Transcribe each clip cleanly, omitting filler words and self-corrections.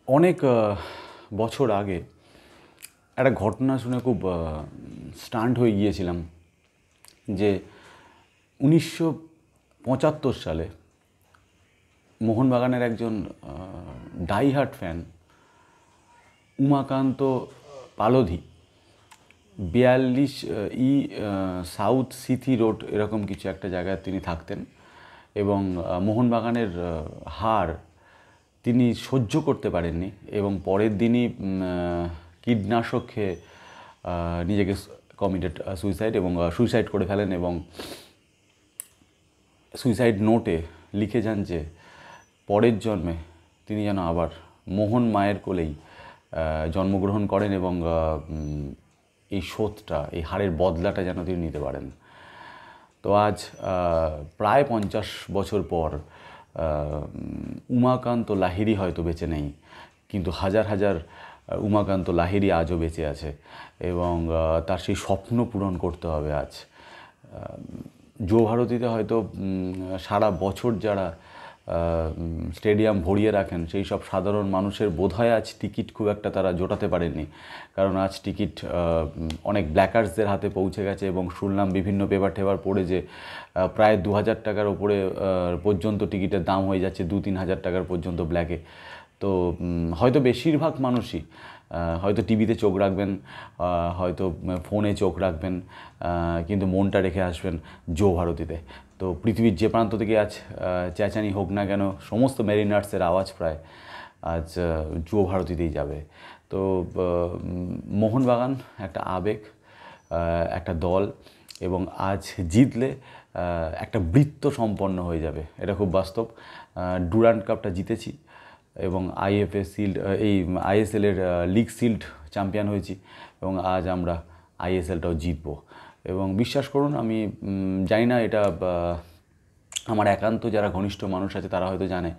অনেক বছর আগে একটা ঘটনা শুনে খুব স্টান্ট হয়ে গিয়েছিলাম যে 1975 সালে মোহনবাগানের একজন diehard fan Umakanta Palodhi 42 south Sithi road এরকম কিছু একটা জায়গায় তিনি থাকতেন এবং মোহনবাগানের হার তিনি সহ্য করতে পারেননি এবং পরের দিনই কীটনাশক খেয়ে নিজেকে কমিটেড সুইসাইড এবং সুইসাইড করে ফেলেন এবং সুইসাইড নোটে লিখে যান যে পরের জন্মে তিনি যেন আবার মোহন মায়ের কোলেই জন্মগ্রহণ করেন এবং এই শোধটা, এই হারের বদলাটা যেন তিনি নিতে পারেন। তো আজ প্রায় 50 বছর পর উমাকান্ত লাহিড়ী হয়তো বেঁচে নেই, কিন্তু হাজার হাজার উমাকান্ত লাহিড়ী আজও বেঁচে আছে এবং তার সেই স্বপ্ন পূরণ করতে হবে আজ। যুবভারতীতে হয়তো সারা বছর যারা স্টেডিয়াম ভরিয়ে রাখেন সেই সব সাধারণ মানুষের বোধহয় আজ টিকিট খুব একটা তারা জোটাতে পারেননি, কারণ আজ টিকিট অনেক ব্ল্যাকার্সদের হাতে পৌঁছে গেছে এবং শুনলাম বিভিন্ন পেপার টেপার পড়ে যে প্রায় 2000 টাকার ওপরে পর্যন্ত টিকিটের দাম হয়ে যাচ্ছে, 2-3 হাজার টাকার পর্যন্ত ব্ল্যাকে। তো হয়তো বেশিরভাগ মানুষই হয়তো টিভিতে চোখ রাখবেন, হয়তো ফোনে চোখ রাখবেন, কিন্তু মনটা রেখে আসবেন যুবভারতীতে। তো পৃথিবীর যে প্রান্ত থেকে আজ চেঁচানি হোক না কেন, সমস্ত মেরিনার্সের আওয়াজ প্রায় আজ যুবভারতীতেই যাবে। তো মোহনবাগান একটা আবেগ, একটা দল, এবং আজ জিতলে একটা বৃত্ত সম্পন্ন হয়ে যাবে, এটা খুব বাস্তব। ডুরান্ড কাপটা জিতেছি এবং আইএফএ শিল্ড, এই আইএসএলের লিগ শিল্ড চ্যাম্পিয়ন হয়েছি এবং আজ আমরা আইএসএলটাও জিতবো। এবং বিশ্বাস করুন, আমি জানি না এটা আমার একান্ত যারা ঘনিষ্ঠ মানুষ আছে তারা হয়তো জানে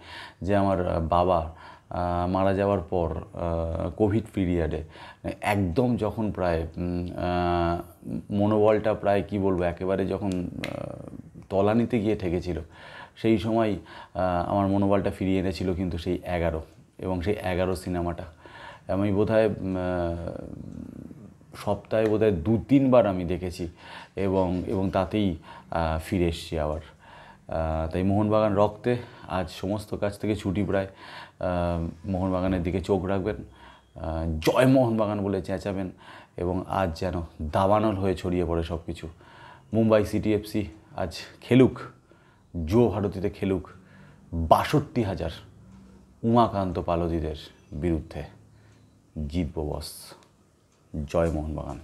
যে আমার বাবা মারা যাওয়ার পর কোভিড পিরিয়ডে একদম যখন প্রায় মনোবলটা প্রায় কী বলবো একেবারে যখন তলানিতে গিয়ে ঠেকেছিল, সেই সময় আমার মনোবলটা ফিরিয়ে এনেছিল কিন্তু সেই 11 এবং সেই 11 সিনেমাটা আমি বোধহয় সপ্তাহে বোধহয় 2-3 বার আমি দেখেছি এবং তাতেই ফিরে এসেছি আবার। তাই মোহনবাগান রক্তে আজ সমস্ত কাজ থেকে ছুটি প্রায়, মোহনবাগানের দিকে চোখ রাখবেন, জয় মোহনবাগান বলে চেঁচাবেন এবং আজ যেন দাবানল হয়ে ছড়িয়ে পড়ে সব কিছু। মুম্বাই সিটি এফসি আজ খেলুক, যুবভারতীতে খেলুক 62,000 উমাকান্ত পালোধিদের বিরুদ্ধে। জিতবো বস। জয় মোহনবাগান।